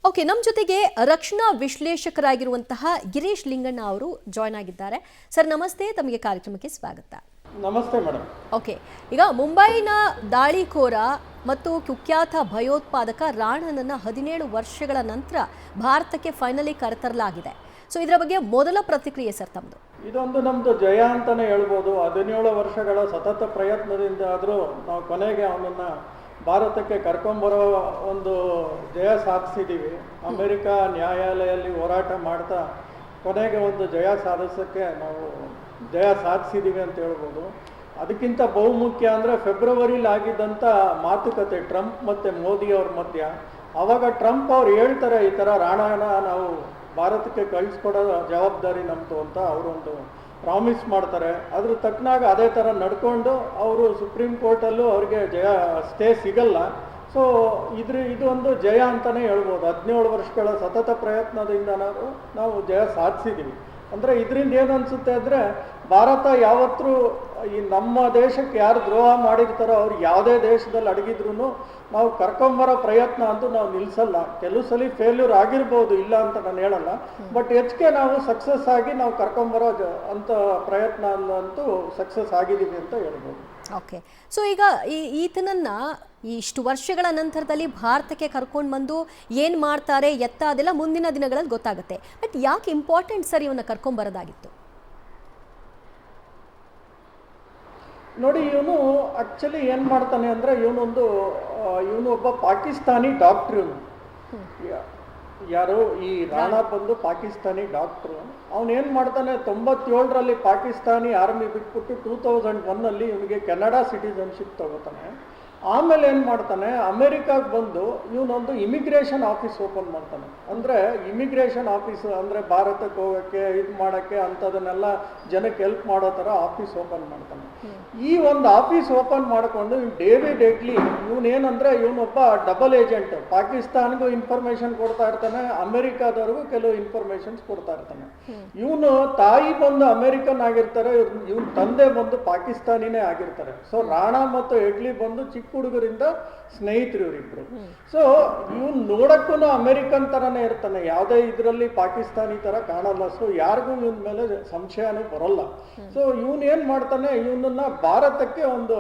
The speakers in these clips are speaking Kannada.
ಓಕೆ, ನಮ್ಮ ಜೊತೆಗೆ ರಕ್ಷಣಾ ವಿಶ್ಲೇಷಕರಾಗಿರುವಂತಹ ಗಿರೀಶ್ ಲಿಂಗಣ್ಣ ಅವರು ಜಾಯ್ನ್ ಆಗಿದ್ದಾರೆ. ಸರ್ ನಮಸ್ತೆ, ತಮಗೆ ಕಾರ್ಯಕ್ರಮಕ್ಕೆ ಸ್ವಾಗತ. ನಮಸ್ತೆ ಮೇಡಮ್. ಓಕೆ, ಈಗ ಮುಂಬೈನ ದಾಳಿಕೋರ ಮತ್ತು ಕುಖ್ಯಾತ ಭಯೋತ್ಪಾದಕ ರಾಣನನ್ನ 17 ವರ್ಷಗಳ ನಂತರ ಭಾರತಕ್ಕೆ ಫೈನಲಿ ಕರೆತರಲಾಗಿದೆ. ಸೊ ಇದರ ಬಗ್ಗೆ ಮೊದಲ ಪ್ರತಿಕ್ರಿಯೆ ಸರ್ ತಮ್ಮದು? ಇದೊಂದು ನಮ್ಮದು ಜಯ ಅಂತಲೇ ಹೇಳ್ಬೋದು. 17 ವರ್ಷಗಳ ಸತತ ಪ್ರಯತ್ನದಿಂದ ಆದರೂ ನಾವು ಕೊನೆಗೆ ಅವನನ್ನು ಭಾರತಕ್ಕೆ ಕರ್ಕೊಂಬರೋ ಒಂದು ಜಯ ಸಾಧಿಸಿದ್ದೀವಿ. ಅಮೆರಿಕ ನ್ಯಾಯಾಲಯದಲ್ಲಿ ಹೋರಾಟ ಮಾಡ್ತಾ ಕೊನೆಗೆ ಒಂದು ಜಯ ಸಾಧಿಸಿದ್ದೀವಿ ಅಂತ ಹೇಳ್ಬೋದು. ಅದಕ್ಕಿಂತ ಬಹುಮುಖ್ಯ ಅಂದರೆ ಫೆಬ್ರವರಿಲಿ ಆಗಿದ್ದಂಥ ಮಾತುಕತೆ ಟ್ರಂಪ್ ಮತ್ತು ಮೋದಿ ಅವ್ರ ಮಧ್ಯ. ಆವಾಗ ಟ್ರಂಪ್ ಅವ್ರು ಹೇಳ್ತಾರೆ, ಈ ಥರ ರಾಣನ ನಾವು ಭಾರತಕ್ಕೆ ಕಳಿಸ್ಕೊಡೋ ಜವಾಬ್ದಾರಿ ನಮ್ಮದು ಅಂತ ಅವರೊಂದು ಪ್ರಾಮಿಸ್ ಮಾಡ್ತಾರೆ. ಅದ್ರ ತಕ್ಕನಾಗ ಅದೇ ಥರ ನಡ್ಕೊಂಡು ಅವರು ಸುಪ್ರೀಂ ಕೋರ್ಟಲ್ಲೂ ಅವ್ರಿಗೆ ಸ್ಟೇ ಸಿಗಲ್ಲ. ಸೊ ಇದೊಂದು ಜಯ ಅಂತಲೇ ಹೇಳ್ಬೋದು. 17 ವರ್ಷಗಳ ಸತತ ಪ್ರಯತ್ನದಿಂದ ನಾವು ಜಯ ಸಾಧಿಸಿದ್ದೀವಿ. ಅಂದರೆ ಇದರಿಂದ ಏನು ಅನಿಸುತ್ತೆ ಅಂದರೆ, ಭಾರತ ಯಾವತ್ತೂ ಈ ನಮ್ಮ ದೇಶಕ್ಕೆ ಯಾರು ದ್ರೋಹ ಮಾಡಿರ್ತಾರೋ ಅವ್ರು ಯಾವುದೇ ದೇಶದಲ್ಲಿ ಅಡಗಿದ್ರು ನಾವು ಕರ್ಕೊಂಬರೋ ಪ್ರಯತ್ನ ಅಂತೂ ನಾವು ನಿಲ್ಲಿಸಲ್ಲ. ಕೆಲವು ಸಲ ಫೇಲ್ಯೂರ್ ಆಗಿರ್ಬೋದು, ಇಲ್ಲ ಅಂತ ನಾನು ಹೇಳಲ್ಲ, ಬಟ್ ಹೆಚ್ಚಿಗೆ ನಾವು ಸಕ್ಸಸ್ ಆಗಿ ನಾವು ಕರ್ಕೊಂಬರೋ ಅಂಥ ಪ್ರಯತ್ನ ಅಂತೂ ಸಕ್ಸಸ್ ಆಗಿದ್ದೀವಿ ಅಂತ ಹೇಳ್ಬೋದು. ಓಕೆ, ಸೊ ಈಗ ಈತನನ್ನ ಇಷ್ಟು ವರ್ಷಗಳ ನಂತರದಲ್ಲಿ ಭಾರತಕ್ಕೆ ಕರ್ಕೊಂಡು ಬಂದು ಏನು ಮಾಡ್ತಾರೆ ಎತ್ತ ಅದೆಲ್ಲ ಮುಂದಿನ ದಿನಗಳಲ್ಲಿ ಗೊತ್ತಾಗುತ್ತೆ. ಬಟ್ ಯಾಕೆ ಇಂಪಾರ್ಟೆಂಟ್ ಸರ್ ಇವನ್ನ ಕರ್ಕೊಂಬರೋದಾಗಿತ್ತು? ನೋಡಿ, ಇವನು ಆ್ಯಕ್ಚುಲಿ ಏನು ಮಾಡ್ತಾನೆ ಅಂದರೆ, ಇವನು ಒಬ್ಬ ಪಾಕಿಸ್ತಾನಿ ಡಾಕ್ಟ್ರು. ಯಾರು ಈ ರಾಣಾ ಬಂದು ಪಾಕಿಸ್ತಾನಿ ಡಾಕ್ಟ್ರು. ಅವನೇನು ಮಾಡ್ತಾನೆ, 97ರಲ್ಲಿ ಪಾಕಿಸ್ತಾನಿ ಆರ್ಮಿ ಬಿಟ್ಬಿಟ್ಟು 2001ನಲ್ಲಿ ಇವನಿಗೆ ಕೆನಡಾ ಸಿಟಿಸನ್ಶಿಪ್ ತಗೋತಾನೆ. ಆಮೇಲೆ ಏನು ಮಾಡ್ತಾನೆ, ಅಮೇರಿಕಾಗೆ ಬಂದು ಇವನೊಂದು ಇಮಿಗ್ರೇಷನ್ ಆಫೀಸ್ ಓಪನ್ ಮಾಡ್ತಾನೆ. ಅಂದರೆ ಇಮಿಗ್ರೇಷನ್ ಆಫೀಸ್ ಅಂದರೆ ಭಾರತಕ್ಕೆ ಹೋಗೋಕ್ಕೆ ಇದು ಮಾಡೋಕ್ಕೆ ಅಂಥದನ್ನೆಲ್ಲ ಜನಕ್ಕೆ ಹೆಲ್ಪ್ ಮಾಡೋ ಥರ ಆಫೀಸ್ ಓಪನ್ ಮಾಡ್ತಾನೆ. ಈ ಒಂದು ಆಫೀಸ್ ಓಪನ್ ಮಾಡಿಕೊಂಡು ಡೇವಿಡ್ ಹೆಡ್ಲಿ ಇವನೇನಂದರೆ ಇವನೊಬ್ಬ ಡಬಲ್ ಏಜೆಂಟ್. ಪಾಕಿಸ್ತಾನ್ಗೂ ಇನ್ಫಾರ್ಮೇಷನ್ ಕೊಡ್ತಾ ಇರ್ತಾನೆ, ಅಮೆರಿಕಾದವ್ರಿಗೂ ಕೆಲವು ಇನ್ಫಾರ್ಮೇಷನ್ಸ್ ಕೊಡ್ತಾ ಇರ್ತಾನೆ. ಇವನು ತಾಯಿ ಬಂದು ಅಮೆರಿಕನ್ ಆಗಿರ್ತಾರೆ, ಇವನ ತಂದೆ ಬಂದು ಪಾಕಿಸ್ತಾನಿನೇ ಆಗಿರ್ತಾರೆ. ಸೊ ರಾಣಾ ಮತ್ತು ಹೆಡ್ಲಿ ಬಂದು ಚಿಕ್ಕ ಹುಡುಗರಿಂದ ಸ್ನೇಹಿತರು ಇವರಿಬ್ರು. ಸೊ ಇವನು ನೋಡಕ್ಕೂ ಅಮೆರಿಕನ್ ಥರನೇ ಇರ್ತಾನೆ, ಯಾವುದೇ ಇದರಲ್ಲಿ ಪಾಕಿಸ್ತಾನಿ ಥರ ಕಾಣಲ್ಲ. ಸೊ ಯಾರಿಗೂ ಇವನ ಮೇಲೆ ಸಂಶಯನೂ ಬರೋಲ್ಲ. ಸೊ ಇವನು ಏನು ಮಾಡ್ತಾನೆ, ಇವನನ್ನ ಭಾರತಕ್ಕೆ ಒಂದು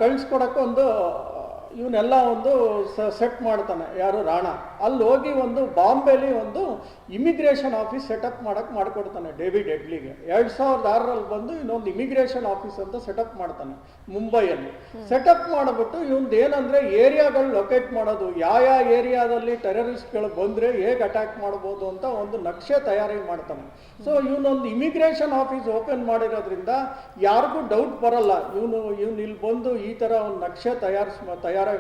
ಕಳಿಸ್ಕೊಡಕ್ಕೆ ಇವನ್ನೆಲ್ಲ ಒಂದು ಸೆಟ್ ಮಾಡ್ತಾನೆ. ಯಾರು ರಾಣಾ ಅಲ್ಲಿ ಹೋಗಿ ಒಂದು ಬಾಂಬೆಲಿ ಒಂದು ಇಮಿಗ್ರೇಷನ್ ಆಫೀಸ್ ಸೆಟಪ್ ಮಾಡಿಕೊಡ್ತಾನೆ ಡೇವಿಡ್ ಹೆಡ್ಲಿಗೆ. 2006ರಲ್ಲಿ ಬಂದು ಇನ್ನೊಂದು ಇಮಿಗ್ರೇಷನ್ ಆಫೀಸ್ ಅಂತ ಸೆಟಪ್ ಮಾಡ್ತಾನೆ ಮುಂಬೈಯಲ್ಲಿ. ಸೆಟಪ್ ಮಾಡಿಬಿಟ್ಟು ಇವಂದು ಏನಂದರೆ ಏರಿಯಾಗಳು ಲೊಕೇಟ್ ಮಾಡೋದು, ಯಾವ ಏರಿಯಾದಲ್ಲಿ ಟೆರರಿಸ್ಟ್ಗಳು ಬಂದರೆ ಹೇಗೆ ಅಟ್ಯಾಕ್ ಮಾಡ್ಬೋದು ಅಂತ ಒಂದು ನಕ್ಷೆ ತಯಾರಿ ಮಾಡ್ತಾನೆ. ಸೊ ಇವನೊಂದು ಇಮಿಗ್ರೇಷನ್ ಆಫೀಸ್ ಓಪನ್ ಮಾಡಿರೋದ್ರಿಂದ ಯಾರಿಗೂ ಡೌಟ್ ಬರಲ್ಲ, ಇವನು ಇಲ್ಲಿ ಬಂದು ಈ ಥರ ಒಂದು ನಕ್ಷೆ ತಯಾರಿ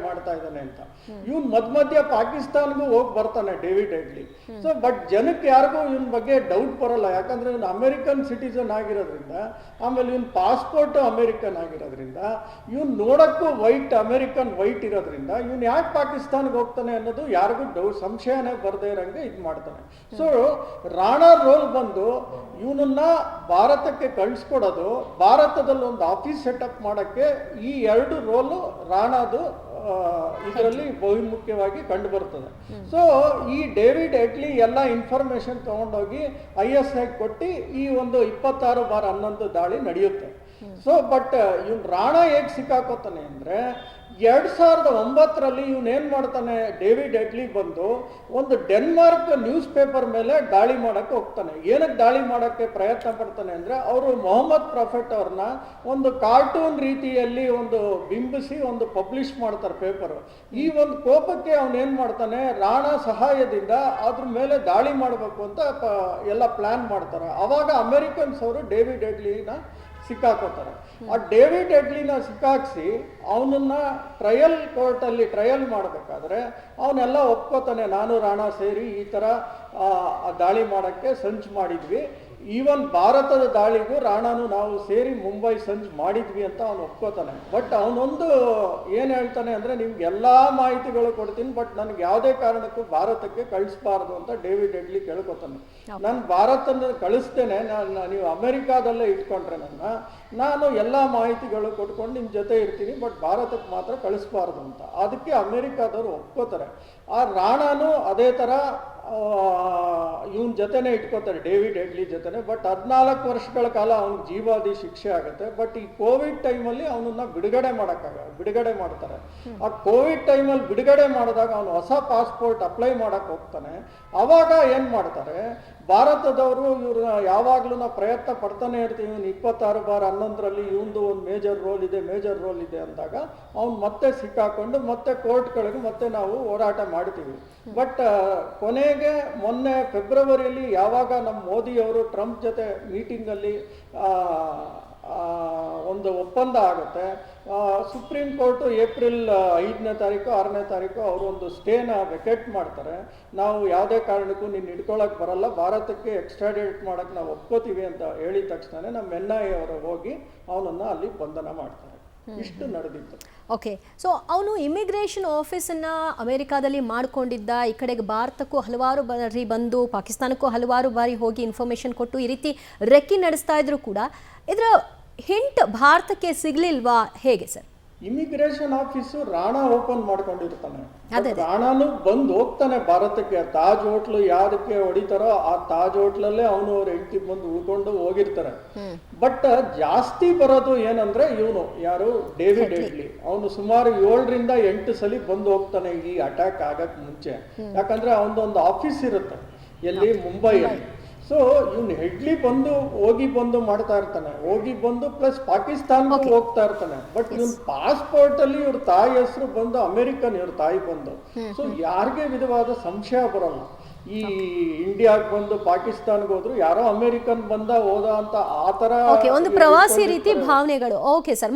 ಮಾಡ್ತಾ ಇದ್ದಾನೆ ಅಂತ. ಇವನು ಮಧ್ಯ ಪಾಕಿಸ್ತಾನ್ಗೂ ಹೋಗಿ ಬರ್ತಾನೆ ಡೇವಿಡ್ ಹೆಡ್ಲಿ. ಸೊ ಬಟ್ ಜನಕ್ಕೆ ಯಾರಿಗೂ ಇವನ ಬಗ್ಗೆ ಡೌಟ್ ಬರಲ್ಲ, ಯಾಕಂದ್ರೆ ಇವನು ಅಮೆರಿಕನ್ ಸಿಟಿಸನ್ ಆಗಿರೋದ್ರಿಂದ, ಆಮೇಲೆ ಇವನ್ ಪಾಸ್ಪೋರ್ಟ್ ಅಮೆರಿಕನ್ ಆಗಿರೋದ್ರಿಂದ, ಇವನ್ ನೋಡಕ್ಕೂ ಅಮೆರಿಕನ್ ವೈಟ್ ಇರೋದ್ರಿಂದ ಇವನ್ ಯಾಕೆ ಪಾಕಿಸ್ತಾನ್ಗೆ ಹೋಗ್ತಾನೆ ಅನ್ನೋದು ಯಾರಿಗೂ ಸಂಶಯನೇ ಬರದೇ ಇರಂಗೆ ಇದು ಮಾಡ್ತಾನೆ. ಸೊ ರಾಣಾ ರೋಲ್ ಬಂದು ಇವನನ್ನ ಭಾರತಕ್ಕೆ ಕಳಿಸ್ಕೊಡೋದು, ಭಾರತದಲ್ಲಿ ಒಂದು ಆಫೀಸ್ ಸೆಟಪ್ ಮಾಡೋಕ್ಕೆ, ಈ 2 ರೋಲು ರಾಣಾದು ಇದರಲ್ಲಿ ಬಹುಮುಖ್ಯವಾಗಿ ಕಂಡು ಬರ್ತದೆ. ಸೊ ಈ ಡೇವಿಡ್ ಹೆಡ್ಲಿ ಎಲ್ಲ ಇನ್ಫಾರ್ಮೇಶನ್ ತಗೊಂಡೋಗಿ ISI ಕೊಟ್ಟು ಈ ಒಂದು 26/11 ದಾಳಿ ನಡೆಯುತ್ತೆ. ಸೊ ಬಟ್ ಇವನ್ ರಾಣಾ ಹೇಗೆ ಸಿಕ್ಕಾಕೋತಾನೆ ಅಂದರೆ, 2009ರಲ್ಲಿ ಇವನೇನು ಮಾಡ್ತಾನೆ, ಡೇವಿಡ್ ಹೆಡ್ಲಿ ಬಂದು ಒಂದು ಡೆನ್ಮಾರ್ಕ್ ನ್ಯೂಸ್ ಪೇಪರ್ ಮೇಲೆ ದಾಳಿ ಮಾಡೋಕ್ಕೆ ಹೋಗ್ತಾನೆ. ಏನಕ್ಕೆ ದಾಳಿ ಮಾಡೋಕ್ಕೆ ಪ್ರಯತ್ನ ಪಡ್ತಾನೆ ಅಂದರೆ, ಅವರು ಮೊಹಮ್ಮದ್ ಪ್ರೊಫೆಟ್ ಅವ್ರನ್ನ ಒಂದು ಕಾರ್ಟೂನ್ ರೀತಿಯಲ್ಲಿ ಒಂದು ಬಿಂಬಿಸಿ ಒಂದು ಪಬ್ಲಿಷ್ ಮಾಡ್ತಾರೆ ಪೇಪರು. ಈ ಒಂದು ಕೋಪಕ್ಕೆ ಅವನೇನು ಮಾಡ್ತಾನೆ, ರಾಣಾ ಸಹಾಯದಿಂದ ಅದ್ರ ಮೇಲೆ ದಾಳಿ ಮಾಡಬೇಕು ಅಂತ ಎಲ್ಲ ಪ್ಲ್ಯಾನ್ ಮಾಡ್ತಾರೆ. ಆವಾಗ ಅಮೆರಿಕನ್ಸ್ ಅವರು ಡೇವಿಡ್ ಹೆಡ್ಲಿನ ಸಿಕ್ಕಾಕೋತಾರೆ. ಆ ಡೇವಿಡ್ ಹೆಡ್ಲಿನ ಸಿಕ್ಕಾಕ್ಸಿ ಅವನನ್ನ ಕೋರ್ಟಲ್ಲಿ ಟ್ರಯಲ್ ಮಾಡಬೇಕಾದ್ರೆ ಅವನ್ನೆಲ್ಲ ಒಪ್ಕೋತಾನೆ, ನಾನು ರಾಣಾ ಸೇರಿ ಈ ಥರ ದಾಳಿ ಮಾಡೋಕ್ಕೆ ಸಂಚು ಮಾಡಿದ್ವಿ, ಈವನ್ ಭಾರತದ ದಾಳಿಗೂ ರಾಣಾನು ನಾವು ಸೇರಿ ಮುಂಬೈ ಸಂಜ್ ಮಾಡಿದ್ವಿ ಅಂತ ಅವನು ಒಪ್ಕೋತಾನೆ. ಬಟ್ ಅವನೊಂದು ಏನು ಹೇಳ್ತಾನೆ ಅಂದರೆ ನಿಮ್ಗೆ ಎಲ್ಲ ಮಾಹಿತಿಗಳು ಕೊಡ್ತೀನಿ, ಬಟ್ ನನಗೆ ಯಾವುದೇ ಕಾರಣಕ್ಕೂ ಭಾರತಕ್ಕೆ ಕಳಿಸ್ಬಾರ್ದು ಅಂತ ಡೇವಿಡ್ ಹೆಡ್ಲಿ ಕೇಳ್ಕೊತಾನೆ. ನಾನು ಭಾರತನ ಕಳಿಸ್ತೇನೆ, ನೀವು ಅಮೆರಿಕಾದಲ್ಲೇ ಇಟ್ಕೊಂಡ್ರೆ ನಾನು ಎಲ್ಲ ಮಾಹಿತಿಗಳು ಕೊಟ್ಕೊಂಡು ನಿಮ್ಮ ಜೊತೆ ಇರ್ತೀನಿ, ಬಟ್ ಭಾರತಕ್ಕೆ ಮಾತ್ರ ಕಳಿಸ್ಬಾರ್ದು ಅಂತ. ಅದಕ್ಕೆ ಅಮೆರಿಕಾದವರು ಒಪ್ಕೋತಾರೆ. ಆ ರಾಣಾನು ಅದೇ ಥರ ಇವನ್ ಜೊತೆನೆ ಇಟ್ಕೋತಾರೆ, ಡೇವಿಡ್ ಹೆಡ್ಲಿ ಜೊತೆನೆ. ಬಟ್ 14 ವರ್ಷಗಳ ಕಾಲ ಅವ್ನಿಗೆ ಜೀವಾವಧಿ ಶಿಕ್ಷೆ ಆಗುತ್ತೆ. ಬಟ್ ಈ ಕೋವಿಡ್ ಟೈಮಲ್ಲಿ ಅವನನ್ನ ಬಿಡುಗಡೆ ಮಾಡ್ತಾರೆ. ಆ ಕೋವಿಡ್ ಟೈಮಲ್ಲಿ ಬಿಡುಗಡೆ ಮಾಡಿದಾಗ ಅವನು ಹೊಸ ಪಾಸ್ಪೋರ್ಟ್ ಅಪ್ಲೈ ಮಾಡಕ್ಕೆ ಹೋಗ್ತಾನೆ. ಅವಾಗ ಏನು ಮಾಡ್ತಾರೆ, ಭಾರತದವರು ಇವ್ರನ್ನ ಯಾವಾಗಲೂ ನಾವು ಪ್ರಯತ್ನ ಪಡ್ತಾನೆ ಇರ್ತೀವಿ, ಇವನು 26 ಬಾರ್ 11ರಲ್ಲಿ ಇವಂದು ಒಂದು ಮೇಜರ್ ರೋಲ್ ಇದೆ ಅಂದಾಗ ಅವ್ನು ಮತ್ತೆ ಸಿಕ್ಕಾಕೊಂಡು ಮತ್ತೆ ಕೋರ್ಟ್ಗಳಿಗೆ ಮತ್ತೆ ನಾವು ಹೋರಾಟ ಮಾಡ್ತೀವಿ. ಬಟ್ ಕೊನೆಗೆ ಮೊನ್ನೆ ಫೆಬ್ರವರಿಯಲ್ಲಿ ಯಾವಾಗ ನಮ್ಮ ಮೋದಿಯವರು ಟ್ರಂಪ್ ಜೊತೆ ಮೀಟಿಂಗಲ್ಲಿ ಒಂದು ಒಪ್ಪಂದ ಆಗುತ್ತೆ, ಸುಪ್ರೀಂ ಕೋರ್ಟು ಏಪ್ರಿಲ್ 5ನೇ ತಾರೀಕು 6ನೇ ತಾರೀಕು ಅವರು ಒಂದು ಸ್ಟೇನ ವೆಕೇಟ್ ಮಾಡ್ತಾರೆ. ನಾವು ಯಾವುದೇ ಕಾರಣಕ್ಕೂ ನೀನು ಹಿಡ್ಕೊಳಕ್ಕೆ ಬರಲ್ಲ, ಭಾರತಕ್ಕೆ ಎಕ್ಸ್ಟ್ರಾಡೇಟ್ ಮಾಡೋಕ್ಕೆ ನಾವು ಒಪ್ಕೋತೀವಿ ಅಂತ ಹೇಳಿದ ತಕ್ಷಣ ನಮ್ಮ NIA ಅವರು ಹೋಗಿ ಅವನನ್ನು ಅಲ್ಲಿ ಬಂಧನ ಮಾಡ್ತಾರೆ. ಇಷ್ಟು ನಡೆದಿತ್ತು. ಓಕೆ, ಸೊ ಅವನು ಇಮಿಗ್ರೇಷನ್ ಆಫೀಸನ್ನು ಅಮೆರಿಕಾದಲ್ಲಿ ಮಾಡಿಕೊಂಡಿದ್ದ, ಈ ಕಡೆಗೆ ಭಾರತಕ್ಕೂ ಹಲವಾರು ಬಾರಿ ಬಂದು ಪಾಕಿಸ್ತಾನಕ್ಕೂ ಹಲವಾರು ಬಾರಿ ಹೋಗಿ ಇನ್ಫಾರ್ಮೇಷನ್ ಕೊಟ್ಟು ಈ ರೀತಿ ರೆಕ್ಕಿ ನಡೆಸ್ತಾ ಇದ್ರು ಕೂಡ ಇದರ ಹಿಂಟ್ ಭಾರತಕ್ಕೆ ಸಿಗ್ಲಿಲ್ವಾ, ಹೇಗೆ sir? Immigration office Rana open ಮಾಡ್ಕೊಂಡಿರ್ತಾನೆ. ರಾಣಾನು ಬಂದು ಹೋಗ್ತಾನೆ ಭಾರತಕ್ಕೆ. ತಾಜ್ ಹೋಟ್ಲು ಯಾವ್ದಕ್ಕೆ ಹೊಡಿತಾರೋ ಆ ತಾಜ್ ಹೋಟ್ಲಲ್ಲೇ ಅವನು ಅವ್ರ ಹೆಂಡತಿ ಬಂದು ಉಳ್ಕೊಂಡು ಹೋಗಿರ್ತಾರೆ. ಬಟ್ ಜಾಸ್ತಿ ಬರೋದು ಏನಂದ್ರೆ ಇವನು ಯಾರು, ಡೇವಿಡ್ ಹೆಡ್ಲಿ. ಅವನು ಸುಮಾರು 7 ರಿಂದ 8 ಸಲ ಬಂದು ಹೋಗ್ತಾನೆ ಈ ಅಟ್ಯಾಕ್ ಆಗಕ್ ಮುಂಚೆ. ಯಾಕಂದ್ರೆ ಅವನದೊಂದು ಆಫೀಸ್ ಇರುತ್ತೆ ಎಲ್ಲಿ, ಮುಂಬೈಯಲ್ಲಿ. ಸೊ ಇವನು ಹೆಡ್ಲಿ ಹೋಗಿ ಮಾಡ್ತಾ ಇರ್ತಾನೆ, ಹೋಗಿ ಬಂದು ಪ್ಲಸ್ ಪಾಕಿಸ್ತಾನಕ್ಕೂ ಹೋಗ್ತಾ ಇರ್ತಾನೆ. ಬಟ್ ಇವನ್ ಪಾಸ್ಪೋರ್ಟ್ ಅಲ್ಲಿ ಇವ್ರ ತಾಯಿ ಹೆಸರು ಬಂದು ಅಮೆರಿಕನ್, ಇವ್ರ ತಾಯಿ ಬಂದು. ಸೊ ಯಾರಿಗೆ ವಿಧವಾದ ಸಂಶಯ ಬರಲ್ಲ. ಈ ಇಂಡಿಯಾಗೆ ಬಂದು ಪಾಕಿಸ್ತಾನ್ಗೆ ಹೋದ್ರು ಯಾರೋ ಅಮೆರಿಕನ್ ಹೋದ ಅಂತ ಆ ತರ ಒಂದು ಪ್ರವಾಸಿ ರೀತಿ ಭಾವನೆಗಳು. Okay sir.